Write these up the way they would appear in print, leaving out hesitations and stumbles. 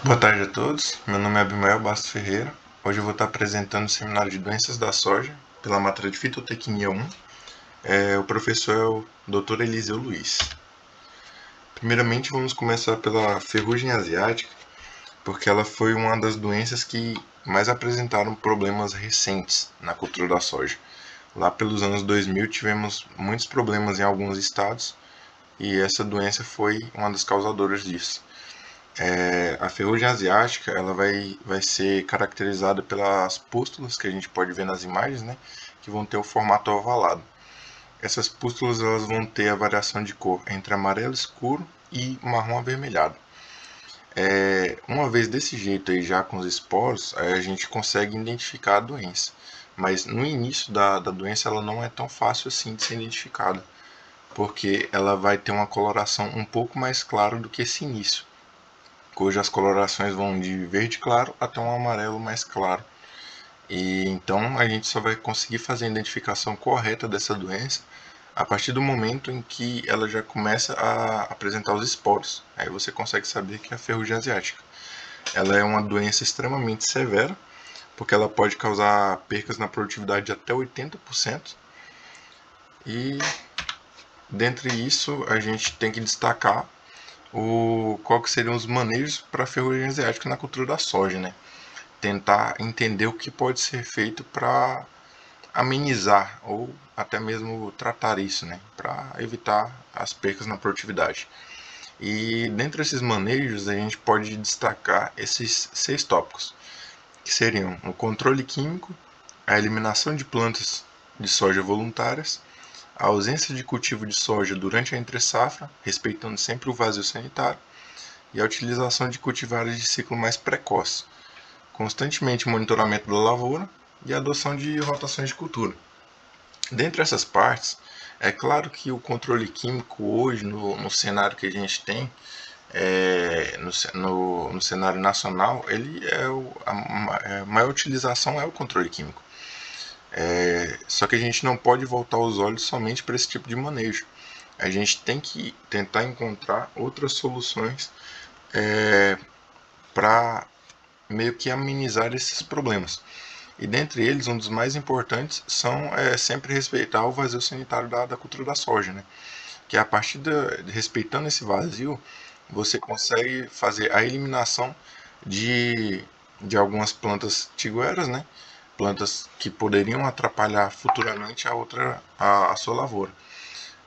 Boa tarde a todos, meu nome é Abimael Bastos Ferreira. Hoje eu vou estar apresentando o seminário de doenças da soja pela matéria de Fitotecnia 1. O professor é o Dr. Eliseu Luiz. Primeiramente vamos começar pela ferrugem asiática, porque ela foi uma das doenças que mais apresentaram problemas recentes na cultura da soja. Lá pelos anos 2000 tivemos muitos problemas em alguns estados e essa doença foi uma das causadoras disso. A ferrugem asiática ela vai ser caracterizada pelas pústulas que a gente pode ver nas imagens, né, que vão ter o formato ovalado. Essas pústulas elas vão ter a variação de cor entre amarelo escuro e marrom avermelhado. Uma vez desse jeito aí, já com os esporos, aí a gente consegue identificar a doença. Mas no início da doença ela não é tão fácil assim de ser identificada, porque ela vai ter uma coloração um pouco mais clara do que esse início, cujas colorações vão de verde claro até um amarelo mais claro. E então a gente só vai conseguir fazer a identificação correta dessa doença a partir do momento em que ela já começa a apresentar os esporos. Aí você consegue saber que é a ferrugem asiática. Ela é uma doença extremamente severa, porque ela pode causar percas na produtividade de até 80%. E dentre isso a gente tem que destacar qual que seriam os manejos para a ferrugem asiática na cultura da soja, né? Tentar entender o que pode ser feito para amenizar ou até mesmo tratar isso, né, para evitar as percas na produtividade. E dentre esses manejos a gente pode destacar esses 6 tópicos, que seriam o controle químico, a eliminação de plantas de soja voluntárias, a ausência de cultivo de soja durante a entre-safra, respeitando sempre o vazio sanitário, e a utilização de cultivares de ciclo mais precoce, constantemente monitoramento da lavoura e a adoção de rotações de cultura. Dentre essas partes, é claro que o controle químico hoje, no cenário que a gente tem, no cenário nacional, ele a maior utilização é o controle químico. Só que a gente não pode voltar os olhos somente para esse tipo de manejo. A gente tem que tentar encontrar outras soluções para meio que amenizar esses problemas. E dentre eles, um dos mais importantes são sempre respeitar o vazio sanitário da cultura da soja, né? Que a partir de respeitando esse vazio, você consegue fazer a eliminação de, de algumas plantas tigueras, né? Plantas que poderiam atrapalhar futuramente a sua lavoura.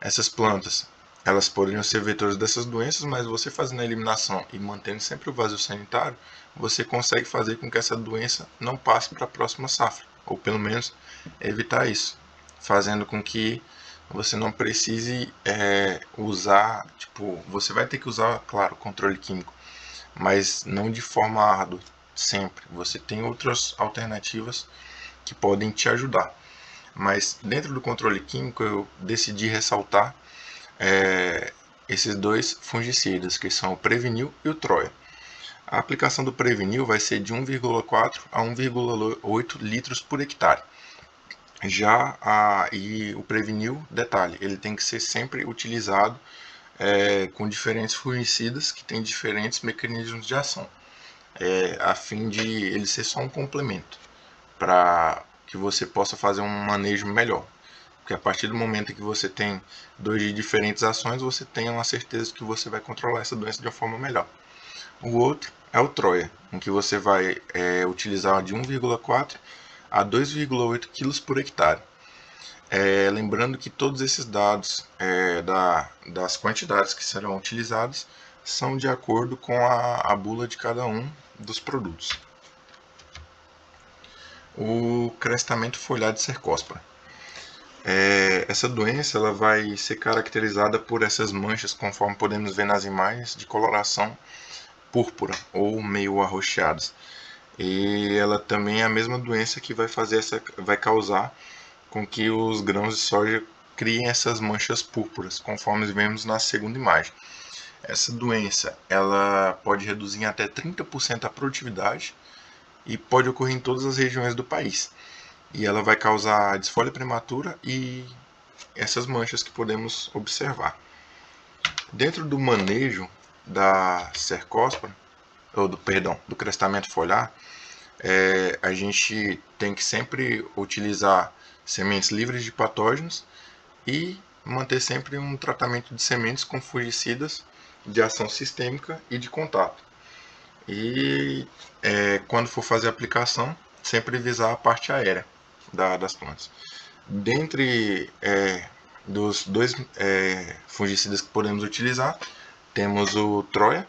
Essas plantas, elas poderiam ser vetores dessas doenças, mas você fazendo a eliminação e mantendo sempre o vazio sanitário, você consegue fazer com que essa doença não passe para a próxima safra, ou pelo menos evitar isso, fazendo com que você não precise usar, tipo, você vai ter que usar, claro, controle químico, mas não de forma árdua, sempre. Você tem outras alternativas que podem te ajudar. Mas dentro do controle químico eu decidi ressaltar esses dois fungicidas, que são o Prevenil e o Troia. A aplicação do Prevenil vai ser de 1,4 a 1,8 litros por hectare. E o Prevenil, detalhe, ele tem que ser sempre utilizado com diferentes fungicidas que têm diferentes mecanismos de ação, a fim de ele ser só um complemento para que você possa fazer um manejo melhor. Porque a partir do momento que você tem dois de diferentes ações, você tem uma certeza que você vai controlar essa doença de uma forma melhor. O outro é o Troia, em que você vai utilizar de 1,4 a 2,8 kg por hectare. Lembrando que todos esses dados das quantidades que serão utilizadas são de acordo com a bula de cada um dos produtos. O crestamento foliar de Cercospora. Essa doença ela vai ser caracterizada por essas manchas, conforme podemos ver nas imagens, de coloração púrpura ou meio arroxeadas. E ela também é a mesma doença que vai causar com que os grãos de soja criem essas manchas púrpuras, conforme vemos na segunda imagem. Essa doença ela pode reduzir em até 30% a produtividade e pode ocorrer em todas as regiões do país. E ela vai causar desfolha prematura e essas manchas que podemos observar. Dentro do manejo da Cercospora, do crestamento foliar, a gente tem que sempre utilizar sementes livres de patógenos e manter sempre um tratamento de sementes com fungicidas de ação sistêmica e de contato. E quando for fazer a aplicação, sempre visar a parte aérea das plantas. Dentre dos dois fungicidas que podemos utilizar, temos o Troia,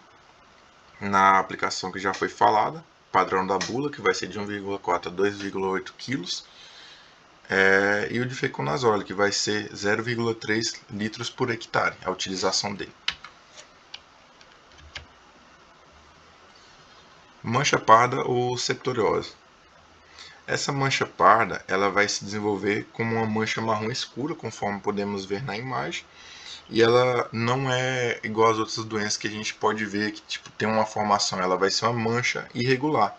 na aplicação que já foi falada, padrão da bula, que vai ser de 1,4 a 2,8 kg, e o difeconazole, que vai ser 0,3 litros por hectare, a utilização dele. Mancha parda ou septoriose. Essa mancha parda ela vai se desenvolver como uma mancha marrom escura, conforme podemos ver na imagem, e ela não é igual às outras doenças que a gente pode ver que tipo, tem uma formação, ela vai ser uma mancha irregular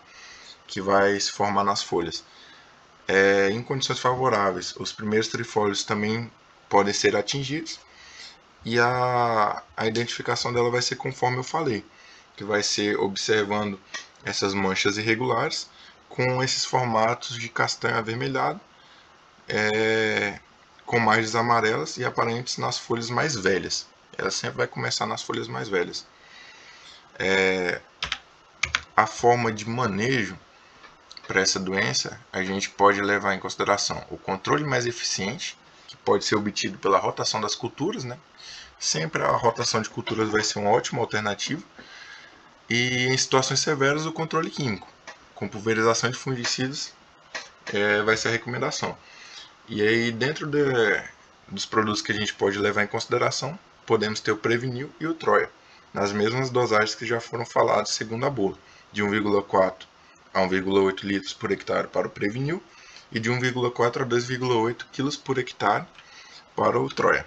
que vai se formar nas folhas. Em condições favoráveis, os primeiros trifólios também podem ser atingidos, e a identificação dela vai ser conforme eu falei, que vai ser observando essas manchas irregulares com esses formatos de castanho avermelhado, com margens amarelas e aparentes nas folhas mais velhas. Ela sempre vai começar nas folhas mais velhas. A forma de manejo para essa doença, a gente pode levar em consideração o controle mais eficiente, que pode ser obtido pela rotação das culturas, né? Sempre a rotação de culturas vai ser uma ótima alternativa. E em situações severas, o controle químico, com pulverização de fungicidas, vai ser a recomendação. E aí, dentro dos produtos que a gente pode levar em consideração, podemos ter o Previnil e o Troia, nas mesmas dosagens que já foram faladas segundo a bula, de 1,4 a 1,8 litros por hectare para o Previnil e de 1,4 a 2,8 kg por hectare para o Troia.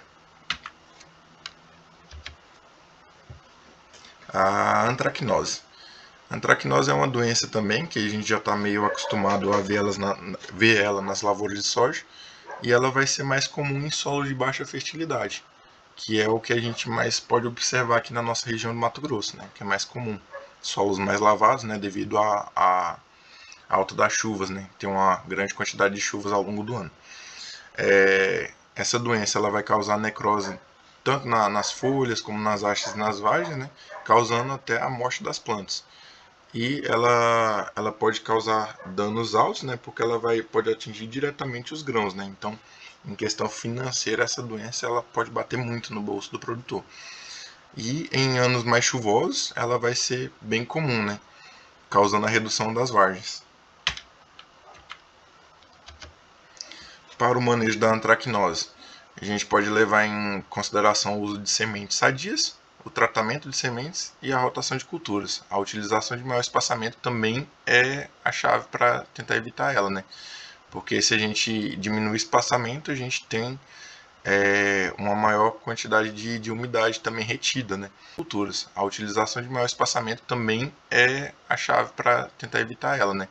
A antracnose. A antracnose é uma doença também que a gente já está meio acostumado a ver ela nas lavouras de soja, e ela vai ser mais comum em solos de baixa fertilidade, que é o que a gente mais pode observar aqui na nossa região do Mato Grosso, né, que é mais comum. Solos mais lavados, né, devido à alta das chuvas, né, tem uma grande quantidade de chuvas ao longo do ano. Essa doença ela vai causar necrose tanto nas folhas como nas hastes e nas vagens, né, causando até a morte das plantas. E ela pode causar danos altos, né, porque ela pode atingir diretamente os grãos, né. Então, em questão financeira, essa doença ela pode bater muito no bolso do produtor. E em anos mais chuvosos, ela vai ser bem comum, né, causando a redução das vargens. Para o manejo da antracnose, a gente pode levar em consideração o uso de sementes sadias, o tratamento de sementes e a rotação de culturas. A utilização de maior espaçamento também é a chave para tentar evitar ela, né? Porque se a gente diminuir o espaçamento, a gente tem uma maior quantidade de umidade também retida, né? Culturas. A utilização de maior espaçamento também é a chave para tentar evitar ela, né?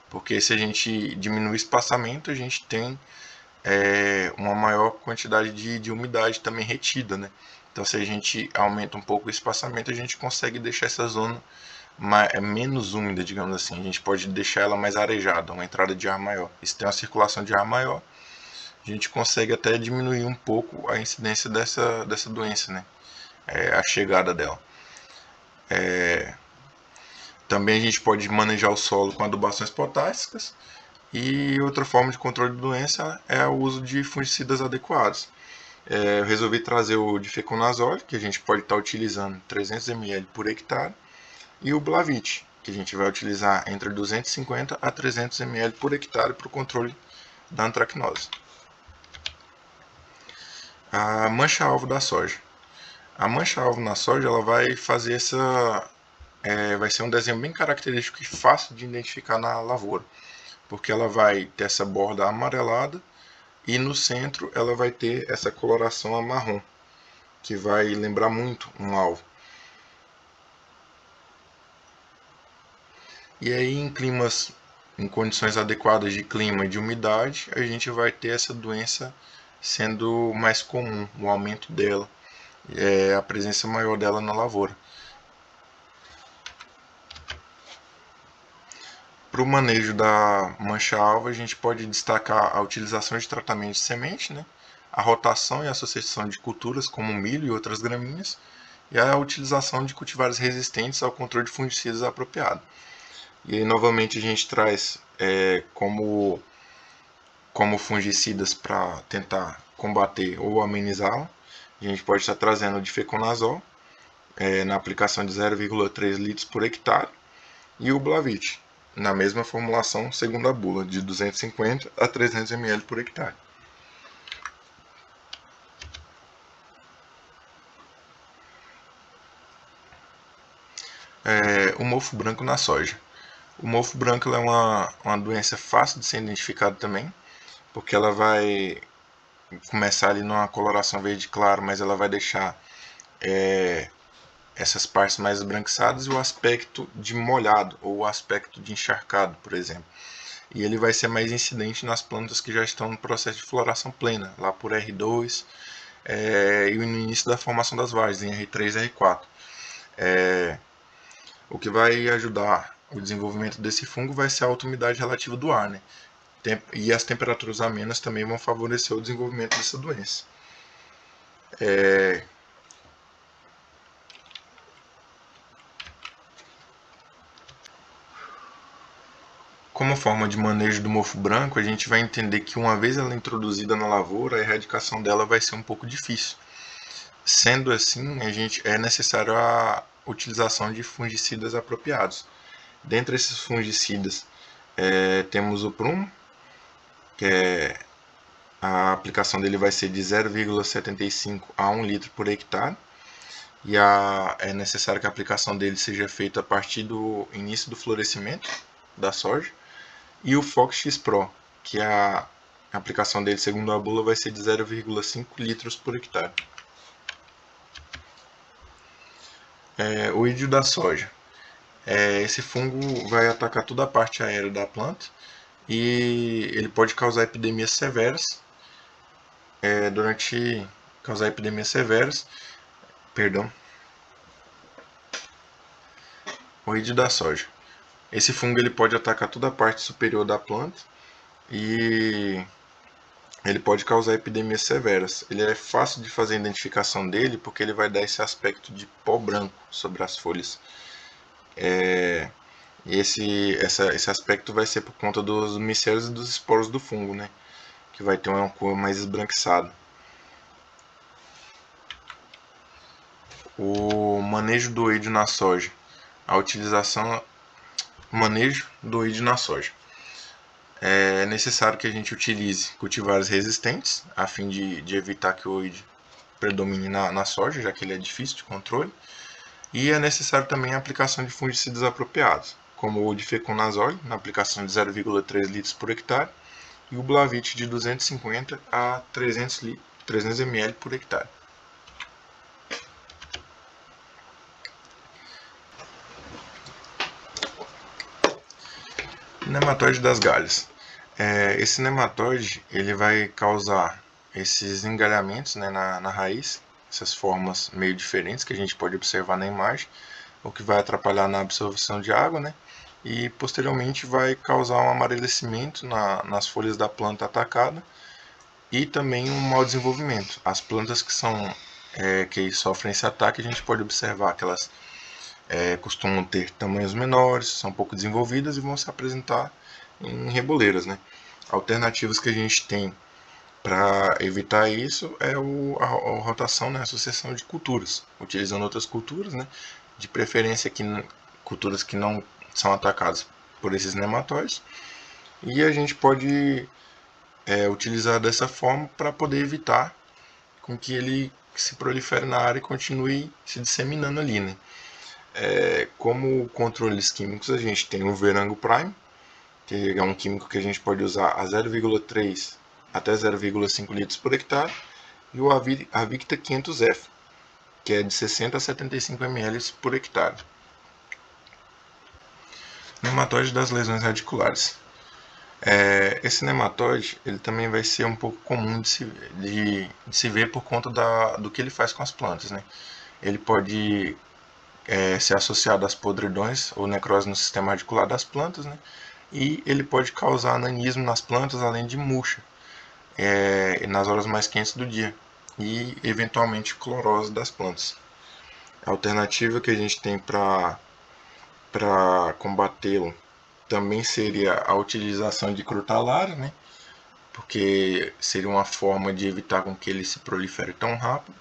Porque se a gente diminuir o espaçamento, a gente tem uma maior quantidade de umidade também retida, né? Então, se a gente aumenta um pouco o espaçamento, a gente consegue deixar essa zona menos úmida, digamos assim. A gente pode deixar ela mais arejada, uma entrada de ar maior. E se tem uma circulação de ar maior, a gente consegue até diminuir um pouco a incidência dessa doença, né? A chegada dela. Também a gente pode manejar o solo com adubações potássicas. E outra forma de controle de doença é o uso de fungicidas adequados. Eu resolvi trazer o difeconazole, que a gente pode estar utilizando 300 ml por hectare, e o Blavit, que a gente vai utilizar entre 250 a 300 ml por hectare para o controle da antracnose. A mancha-alvo da soja. A mancha-alvo na soja ela vai fazer vai ser um desenho bem característico e fácil de identificar na lavoura, porque ela vai ter essa borda amarelada e no centro ela vai ter essa coloração marrom, que vai lembrar muito um alvo. E aí em condições adequadas de clima e de umidade, a gente vai ter essa doença sendo mais comum, o aumento dela, a presença maior dela na lavoura. Para o manejo da mancha-alvo, a gente pode destacar a utilização de tratamento de semente, né? A rotação e associação de culturas como milho e outras gramíneas, e a utilização de cultivares resistentes ao controle de fungicidas apropriado. E aí, novamente, a gente traz como fungicidas para tentar combater ou amenizá-la. A gente pode estar trazendo o difeconazol, na aplicação de 0,3 litros por hectare, e o Blavit, na mesma formulação segundo a bula, de 250 a 300 ml por hectare. O mofo branco na soja. O mofo branco é uma doença fácil de ser identificada também, porque ela vai começar ali numa coloração verde claro, mas ela vai deixar essas partes mais esbranquiçadas e o aspecto de molhado ou o aspecto de encharcado, por exemplo. E ele vai ser mais incidente nas plantas que já estão no processo de floração plena, lá por R2 e no início da formação das vagens, em R3 e R4. O que vai ajudar o desenvolvimento desse fungo vai ser a alta umidade relativa do ar, né? E as temperaturas amenas também vão favorecer o desenvolvimento dessa doença. Como forma de manejo do mofo branco, a gente vai entender que uma vez ela introduzida na lavoura, a erradicação dela vai ser um pouco difícil. Sendo assim, é necessário a utilização de fungicidas apropriados. Dentre esses fungicidas, temos o Prumo, que a aplicação dele vai ser de 0,75 a 1 litro por hectare. E é necessário que a aplicação dele seja feita a partir do início do florescimento da soja. E o Fox X Pro, que a aplicação dele, segundo a bula, vai ser de 0,5 litros por hectare. O ídio da soja. Esse fungo vai atacar toda a parte aérea da planta e ele pode causar epidemias severas. O ídio da soja. Esse fungo ele pode atacar toda a parte superior da planta e ele pode causar epidemias severas. Ele é fácil de fazer a identificação dele porque ele vai dar esse aspecto de pó branco sobre as folhas. E esse aspecto vai ser por conta dos micélios e dos esporos do fungo, né? Que vai ter uma cor mais esbranquiçada. O manejo do ídio na soja. Manejo do ídio na soja. É necessário que a gente utilize cultivares resistentes, a fim de evitar que o ídio predomine na soja, já que ele é difícil de controle. E é necessário também a aplicação de fungicidas apropriados, como o difeconazole, na aplicação de 0,3 litros por hectare, e o Blavit de 250 a 300 ml por hectare. Nematóide das galhas. Esse nematóide ele vai causar esses engalhamentos, né, na raiz, essas formas meio diferentes que a gente pode observar na imagem, o que vai atrapalhar na absorção de água, né, e posteriormente vai causar um amarelecimento nas folhas da planta atacada e também um mau desenvolvimento. As plantas que sofrem esse ataque, a gente pode observar que elas costumam ter tamanhos menores, são pouco desenvolvidas e vão se apresentar em reboleiras, né? Alternativas que a gente tem para evitar isso é a rotação, né, a associação de culturas, utilizando outras culturas, né, de preferência culturas que não são atacadas por esses nematóides, e a gente pode utilizar dessa forma para poder evitar com que ele se prolifere na área e continue se disseminando ali, né? Como controles químicos, a gente tem o Verango Prime, que é um químico que a gente pode usar a 0,3 até 0,5 litros por hectare, e o Avicta 500F, que é de 60 a 75 ml por hectare. Nematóide das lesões radiculares. Esse nematóide ele também vai ser um pouco comum de se ver por conta do que ele faz com as plantas, né? Ele pode ser associado às podridões ou necrose no sistema radicular das plantas, né? e ele pode causar nanismo nas plantas, além de murcha, nas horas mais quentes do dia, e eventualmente clorose das plantas. A alternativa que a gente tem para combatê-lo também seria a utilização de crotalária, né? Porque seria uma forma de evitar com que ele se prolifere tão rápido.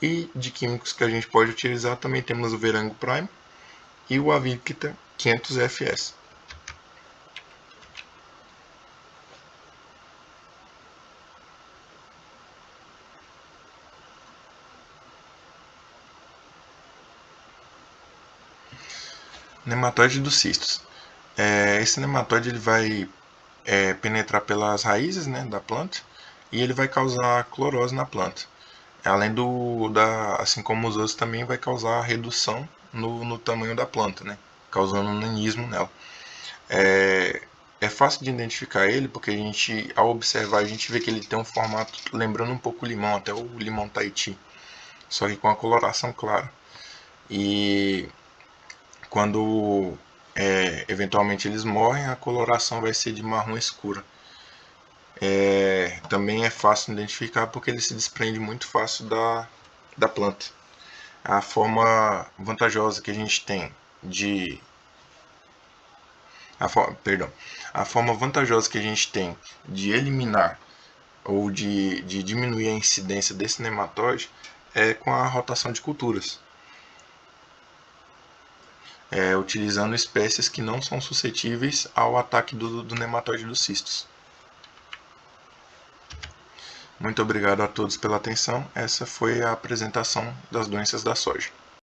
E de químicos que a gente pode utilizar também temos o Verango Prime e o Avicta 500FS. Nematóide dos cistos. Esse nematóide ele vai penetrar pelas raízes, né, da planta, e ele vai causar clorose na planta. Além assim como os outros, também vai causar redução no tamanho da planta, né, causando um nanismo nela. É fácil de identificar ele porque a gente, ao observar, a gente vê que ele tem um formato lembrando um pouco o limão, até o limão Tahiti, só que com a coloração clara. E quando eventualmente eles morrem, a coloração vai ser de marrom escura. Também é fácil de identificar porque ele se desprende muito fácil da planta. A forma vantajosa que a gente tem de a forma vantajosa que a gente tem de eliminar ou de diminuir a incidência desse nematóide é com a rotação de culturas, utilizando espécies que não são suscetíveis ao ataque do nematóide dos cistos. Muito obrigado a todos pela atenção. Essa foi a apresentação das doenças da soja.